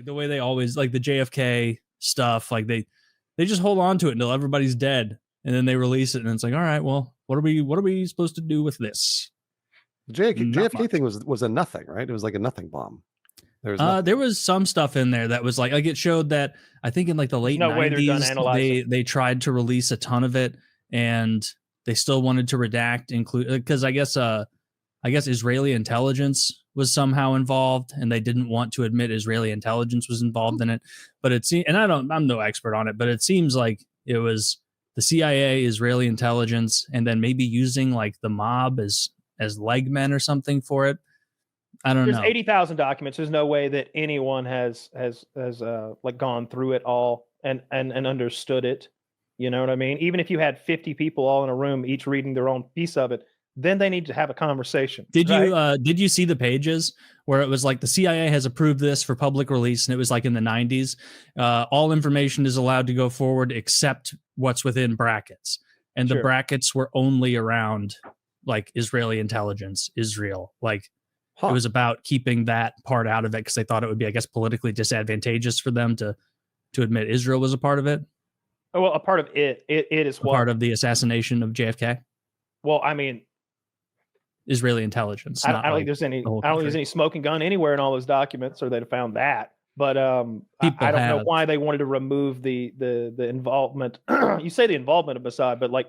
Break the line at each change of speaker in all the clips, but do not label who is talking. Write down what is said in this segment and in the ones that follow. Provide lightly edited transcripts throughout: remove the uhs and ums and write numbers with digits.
Like the way they always like the JFK stuff, like they just hold on to it until everybody's dead, and then they release it, and it's like, all right, well, what are we supposed to do with this?
The JFK thing was a nothing, right? It was like a nothing bomb.
There was some stuff in there that was like it showed that I think in like the late 90s they tried to release a ton of it, and they still wanted to redact include because I guess Israeli intelligence was somehow involved, and they didn't want to admit Israeli intelligence was involved in it. But it seems, and I'm no expert on it, but it seems like it was the CIA, Israeli intelligence, and then maybe using like the mob as legmen or something for it. I don't know.
There's 80,000 documents. There's no way that anyone has like gone through it all and understood it. You know what I mean? Even if you had 50 people all in a room, each reading their own piece of it, then they need to have a conversation.
Did you see the pages where it was like the CIA has approved this for public release, and it was like in the 90s, all information is allowed to go forward except what's within brackets, and the brackets were only around like Israeli intelligence, Israel, like it was about keeping that part out of it because they thought it would be, I guess, politically disadvantageous for them to admit Israel was a part of it.
Oh, well, a part of it is what?
Part of the assassination of JFK.
Well, I mean,
Israeli intelligence.
I don't think there's any smoking gun anywhere in all those documents, or they'd have found that. But I don't know why they wanted to remove the involvement. You say the involvement of Mossad, but like,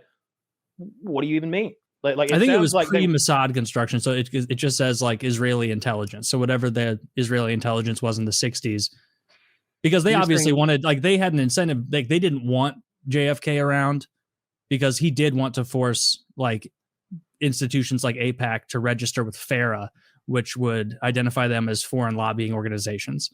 what do you even mean? Like I think it was like
pre-Mossad construction, so it just says like Israeli intelligence. So whatever the Israeli intelligence was in the 60s, because they obviously wanted, like they had an incentive, like they didn't want JFK around because he did want to force like institutions like AIPAC to register with FARA, which would identify them as foreign lobbying organizations.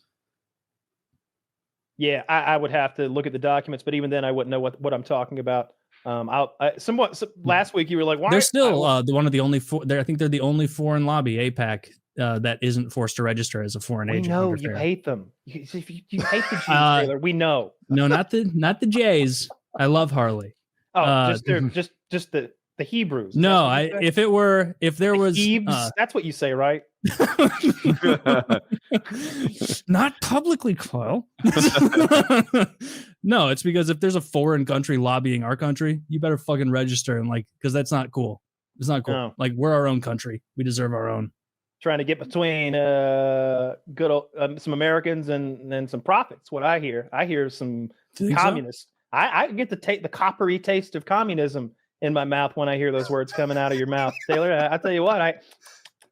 Yeah, I would have to look at the documents, but even then I wouldn't know what I'm talking about. Last week you were like, why?
They're still one of the only I think they're the only foreign lobby, AIPAC, that isn't forced to register as a foreign agent.
No, you hate them. You hate the Jews, Taylor. We know.
No, not the Jays. I love Harley.
Oh, just the Hebrews.
No, if there was
Hebes, that's what you say, right?
Not publicly, Kyle. No, it's because if there's a foreign country lobbying our country, you better fucking register, and like, because that's not cool. It's not cool. No. Like, we're our own country. We deserve our own.
Trying to get between good old, some Americans and some profits. What I hear some communists. So? I get to take the coppery taste of communism in my mouth when I hear those words coming out of your mouth, Taylor. I tell you what,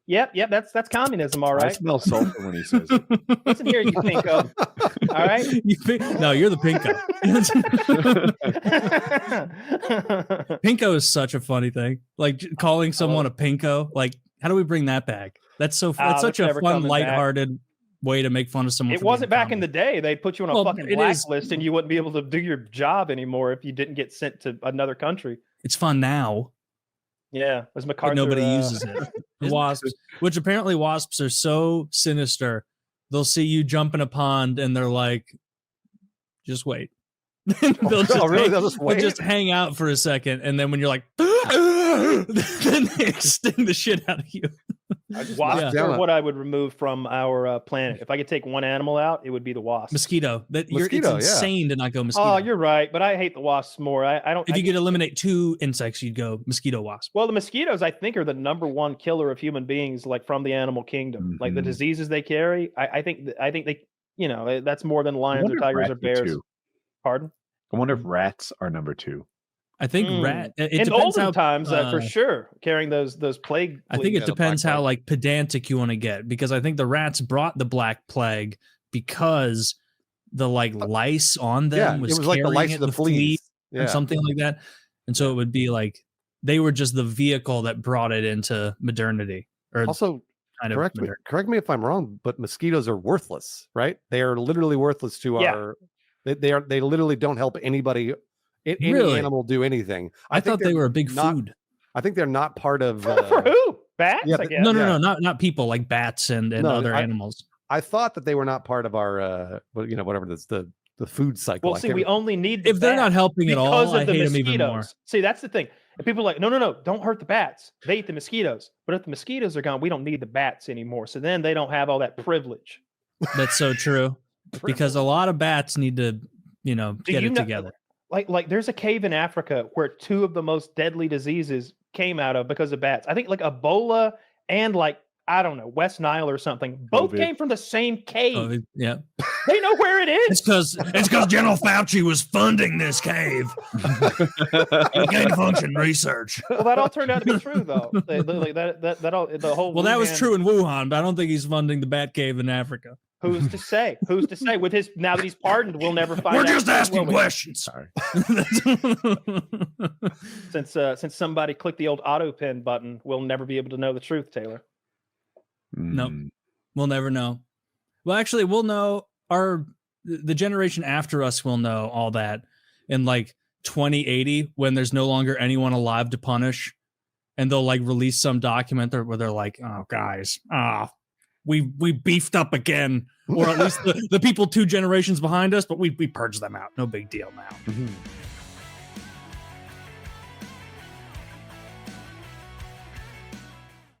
Yep, that's communism, all right. I
smell sulfur when he says it.
Listen here, you pinko. All right?
No, you're the pinko. Pinko is such a funny thing. Like calling someone a pinko. Like, how do we bring that back? That's such a fun, lighthearted way to make fun of someone.
It wasn't back in the day. They'd put you on a fucking blacklist and you wouldn't be able to do your job anymore if you didn't get sent to another country.
It's fun now.
Yeah, as MacArthur,
but nobody uses it. Wasps, which apparently wasps are so sinister, they'll see you jump in a pond and they're like, "Just wait." They'll just hang out for a second, and then when you're like, then they sting the shit out of you.
Wasps are what I would remove from our planet. If I could take one animal out, it would be the wasp.
Mosquito. It's insane to not go mosquito.
Oh, you're right, but I hate the wasps more. I don't.
If you could eliminate two insects, you'd go mosquito, wasp.
Well, the mosquitoes, I think, are the #1 killer of human beings, like from the animal kingdom. Mm-hmm. Like the diseases they carry. I think they, that's more than lions or tigers or bears. Pardon?
I wonder if rats are #2.
I think rat.
In olden times, for sure, carrying those plague.
I think it depends how like pedantic you want to get, because I think the rats brought the Black Plague because the lice on them was like the lice of the flea or something like that, and so it would be like they were just the vehicle that brought it into modernity. Or
also, correct me if I'm wrong, but mosquitoes are worthless, right? They are literally worthless to our. They literally don't help anybody. Any animal do anything.
I thought they were a big food.
I think they're not part of
for who? Bats?
Yeah,
no, not people, like bats and other animals.
I thought that they were not part of our whatever that's the food cycle.
Well, see, we only need
if they're not helping at all, I hate them even more.
See, that's the thing. And people are like, no, don't hurt the bats. They eat the mosquitoes. But if the mosquitoes are gone, we don't need the bats anymore. So then they don't have all that privilege.
That's so true. because a lot of bats need to, get it together.
Like there's a cave in Africa where 2 of the most deadly diseases came out of because of bats. I think like Ebola and like, I don't know, West Nile or something. Both came from the same cave.
Yeah.
They know where it is.
It's because General Fauci was funding this cave. Gain function research.
Well, that all turned out to be true, though. That all the whole.
Well, that was true in Wuhan, but I don't think he's funding the Bat Cave in Africa.
Who's to say? Who's to say? With his now that he's pardoned, we'll never find.
We're just asking questions.
Sorry.
Since somebody clicked the old auto pin button, we'll never be able to know the truth, Taylor.
Nope, we'll never know. Well, actually, we'll know. The generation after us will know all that in like 2080 when there's no longer anyone alive to punish, and they'll like release some document where they're like, "Oh, guys, we beefed up again," or at least the people 2 generations behind us, but we purged them out. No big deal now.